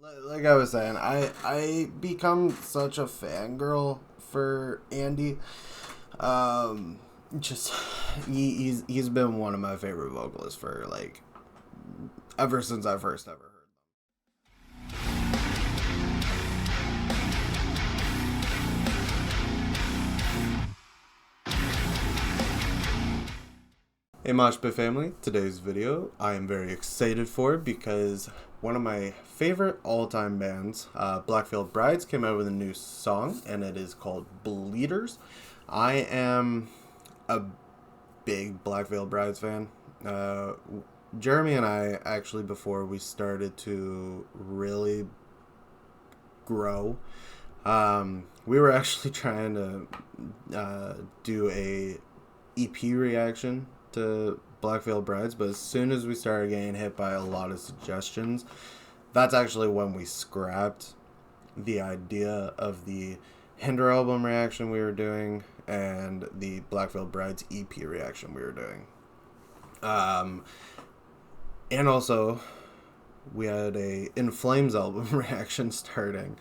Like I was saying, I become such a fangirl for Andy. Um, just he's been one of my favorite vocalists for like ever since I first ever heard. Hey Mosh Pit Family, today's video I am very excited for because one of my favorite all-time bands, Black Veil Brides, came out with a new song and it is called Bleeders. I am a big Black Veil Brides fan. Jeremy and I actually, before we started to really grow, we were actually trying to do a EP reaction to Black Veil Brides, but as soon as we started getting hit by a lot of suggestions, that's actually when we scrapped the idea of the Hinder album reaction we were doing and the Black Veil Brides EP reaction we were doing. And also, we had a In Flames album reaction starting.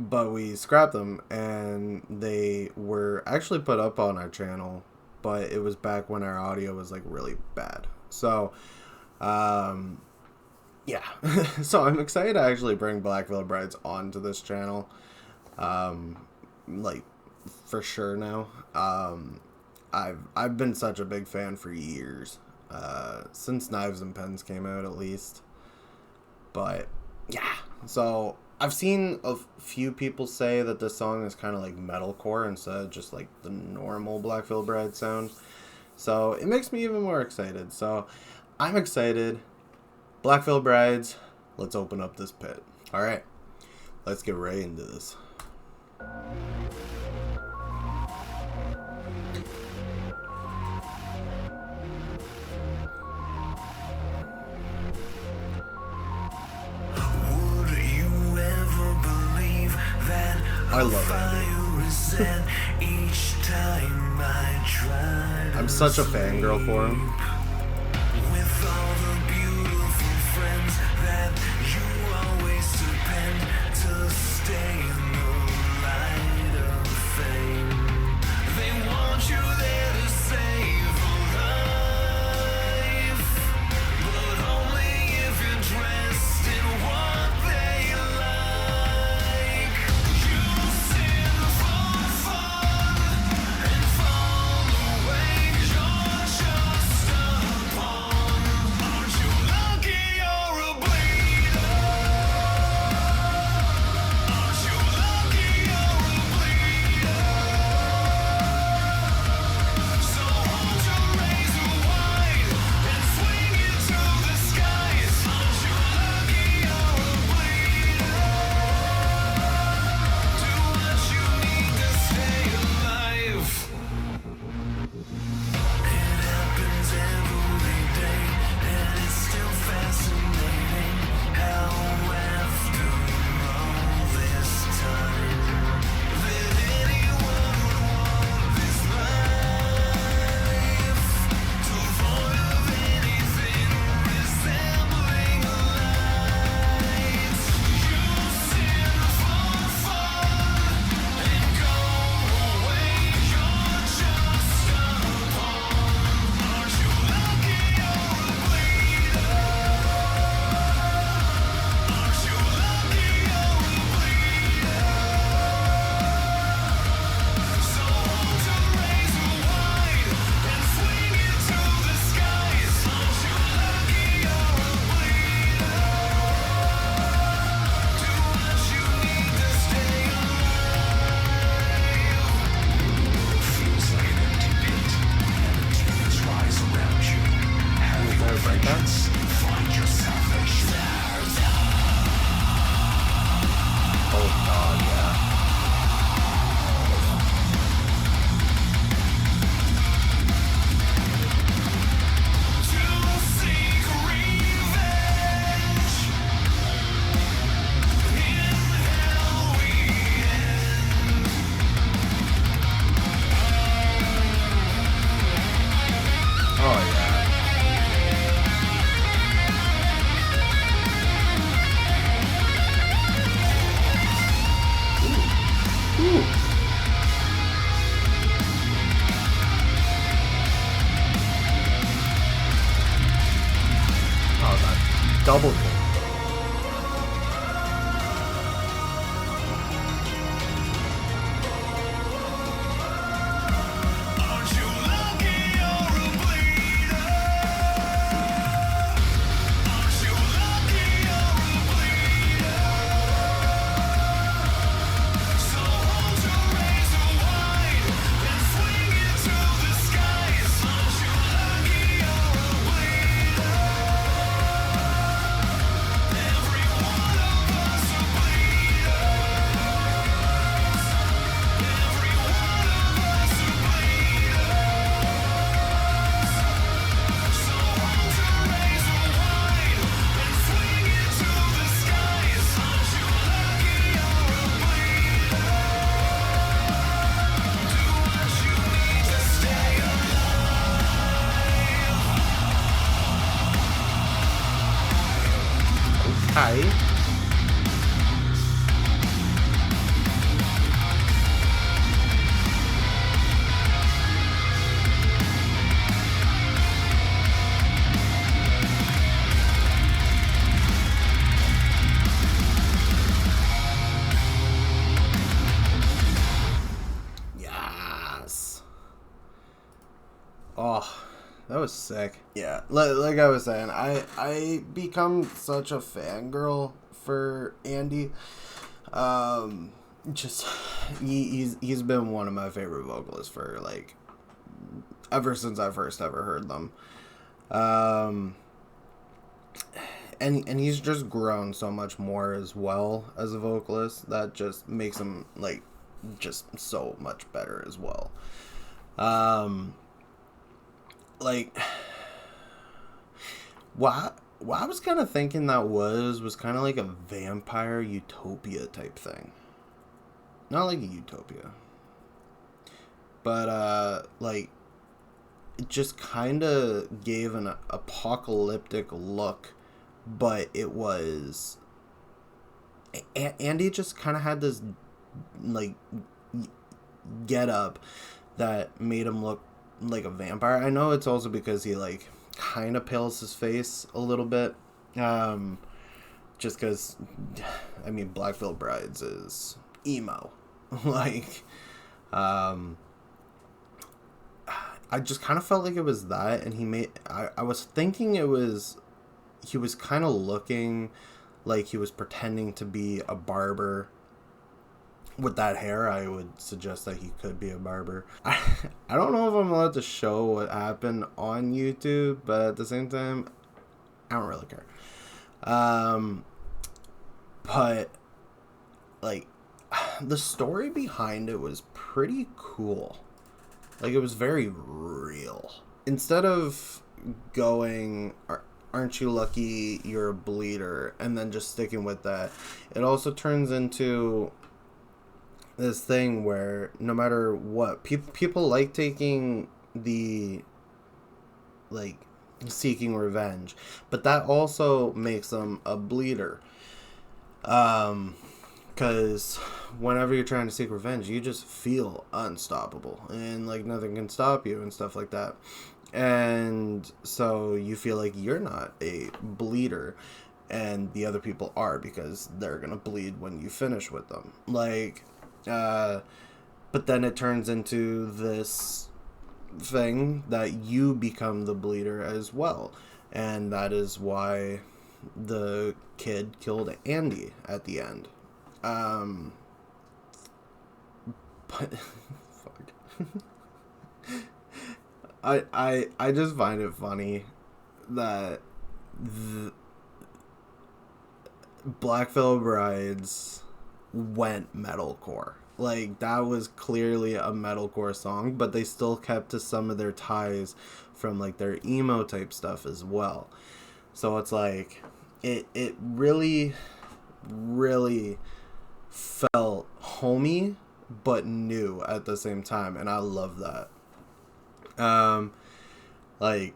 But we scrapped them, and they were actually put up on our channel, but it was back when our audio was like really bad. So, yeah. So I'm excited to actually bring Black Veil Brides onto this channel, like for sure now. I've been such a big fan for years, since Knives and Pens came out at least. But yeah, so I've seen a few people say that this song is kind of like metalcore instead of just like the normal Black Veil Bride sound. So it makes me even more excited. So I'm excited. Black Veil Brides, let's open up this pit. Alright, let's get right into this. I love Andy. I'm such a fangirl for him. With all the beautiful friends that you always depend to stay in the light of fame. They want you there to save a life, but only if you're dressed in what they like. You sin for fun and fall away. You're just double kick. Hi. Yes. Oh, that was sick. Yeah, like I was saying, I become such a fangirl for Andy. Just he's been one of my favorite vocalists for like ever since I first ever heard them. And he's just grown so much more as well as a vocalist that just makes him like just so much better as well. Like what I was kind of thinking that was kind of like a vampire utopia type thing. Not like a utopia, but like it just kind of gave an apocalyptic look, but it was Andy just kind of had this like get up that made him look like a vampire. I know it's also because he like kind of pales his face a little bit, just because I mean Black Veil Brides is emo. Like I just kind of felt like it was that, and I was thinking he was kind of looking like he was pretending to be a barber. With that hair, I would suggest that he could be a barber. I don't know if I'm allowed to show what happened on YouTube, but at the same time, I don't really care. But like the story behind it was pretty cool. Like it was very real. Instead of going, aren't you lucky you're a bleeder, and then just sticking with that, it also turns into this thing where no matter what, people like taking the like seeking revenge, but that also makes them a bleeder, because whenever you're trying to seek revenge, you just feel unstoppable and like nothing can stop you and stuff like that, and so you feel like you're not a bleeder and the other people are, because they're gonna bleed when you finish with them. Like but then it turns into this thing that you become the bleeder as well, and that is why the kid killed Andy at the end. But fuck. I just find it funny that Black Veil Brides went metalcore. Like, that was clearly a metalcore song, but they still kept to some of their ties from like their emo type stuff as well. So it's like it really felt homey but new at the same time, and I love that. Like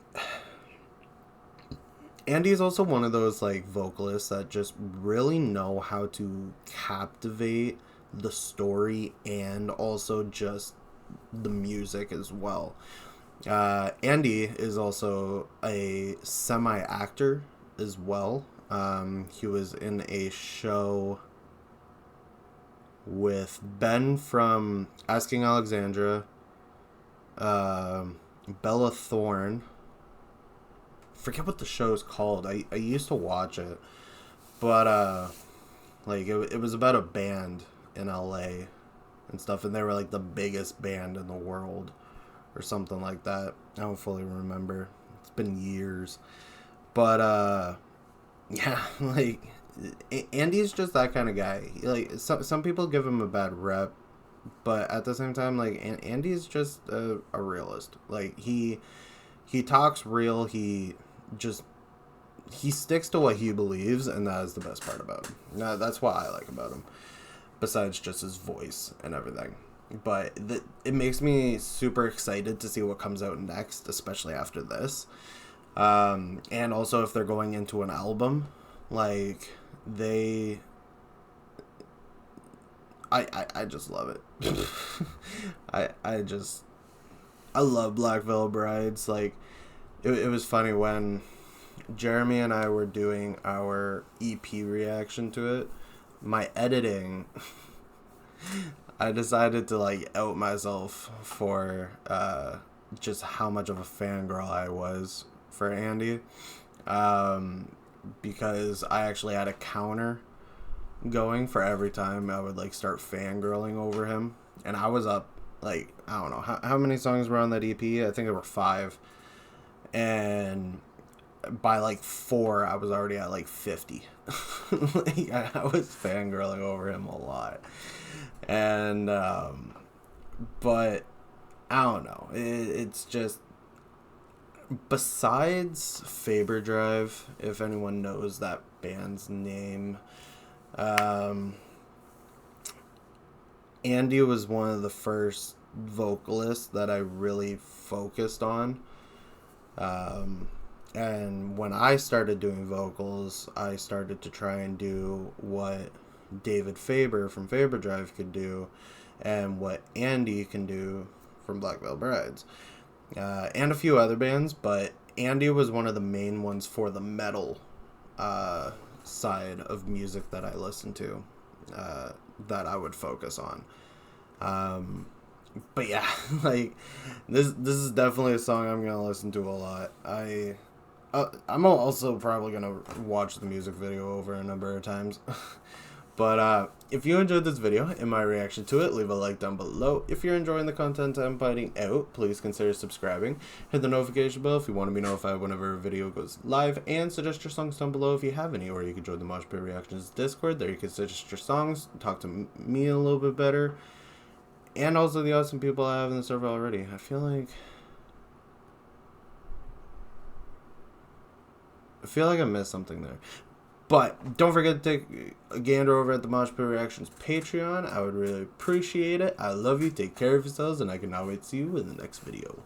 Andy's also one of those like vocalists that just really know how to captivate the story and also just the music as well. Andy is also a semi-actor as well. He was in a show with Ben from Asking Alexandra, Bella Thorne. Forget what the show's called. I used to watch it, but like it was about a band in LA and stuff, and they were like the biggest band in the world or something like that. I don't fully remember. It's been years. But yeah, like Andy's just that kind of guy. Like some people give him a bad rep, but at the same time, like Andy's just a realist. Like he talks real. He sticks to what he believes, and that is the best part about him. Now, that's what I like about him, besides just his voice and everything. But it makes me super excited to see what comes out next, especially after this. And also if they're going into an album, like I just love it. I love Black Veil Brides. Like it was funny when Jeremy and I were doing our EP reaction to it. My editing, I decided to like out myself for just how much of a fangirl I was for Andy, because I actually had a counter going for every time I would like start fangirling over him, and I was up like I don't know how many songs were on that EP. I think there were 5, and by like 4 I was already at like 50. Like, I was fangirling over him a lot, and but I don't know, it's just, besides Faber Drive, if anyone knows that band's name, Andy was one of the first vocalists that I really focused on. And when I started doing vocals, I started to try and do what David Faber from Faber Drive could do, and what Andy can do from Black Veil Brides, and a few other bands. But Andy was one of the main ones for the metal side of music that I listened to, that I would focus on. But yeah, like this is definitely a song I'm gonna listen to a lot. I'm also probably gonna watch the music video over a number of times. But if you enjoyed this video and my reaction to it, leave a like down below. If you're enjoying the content I'm putting out, please consider subscribing. Hit the notification bell if you want to be notified whenever a video goes live, and suggest your songs down below if you have any, or you can join the Mosh Pit Reactions Discord. There you can suggest your songs, talk to me a little bit better, and also the awesome people I have in the server already. I feel like I missed something there. But don't forget to take a gander over at the Mosh Pit Reactions Patreon. I would really appreciate it. I love you. Take care of yourselves, and I cannot wait to see you in the next video.